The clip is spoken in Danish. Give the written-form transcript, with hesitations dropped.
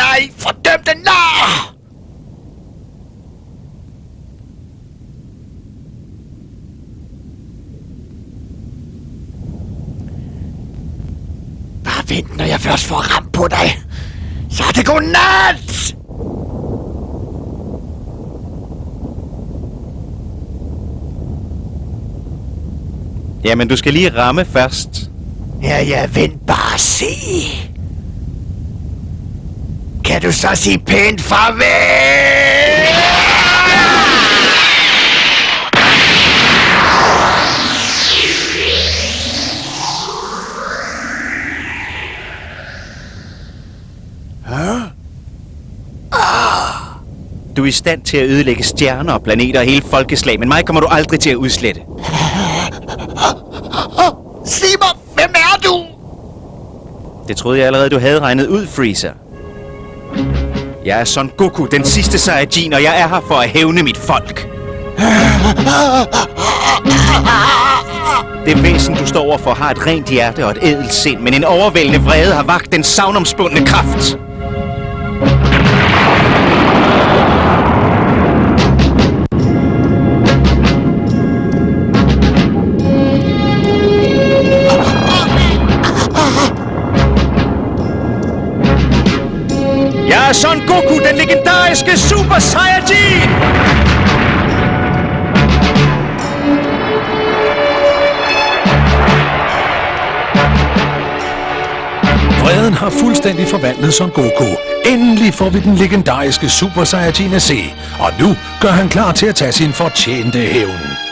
Nej, fordømte nar! Bare vent, når jeg først får ramt på dig. Så er det godnat! Jamen, du skal lige ramme først. Ja, vent bare og se. Kan du så sige pænt farvel? Du er i stand til at ødelægge stjerner og planeter og hele folkeslag, men mig kommer du aldrig til at udslette. Sig mig, hvem er du? Det troede jeg allerede, du havde regnet ud, Freezer. Jeg er Son Goku, den sidste Saiyajin, og jeg er her for at hævne mit folk. Det væsen, du står overfor, har et rent hjerte og et ædelt sind, men en overvældende vrede har vakt den savnomspundne kraft. Jeg er Son Goku, den legendariske Super Saiyajin! Vreden har fuldstændig forvandlet Son Goku. Endelig får vi den legendariske Super Saiyajin at se. Og nu gør han klar til at tage sin fortjente hævn.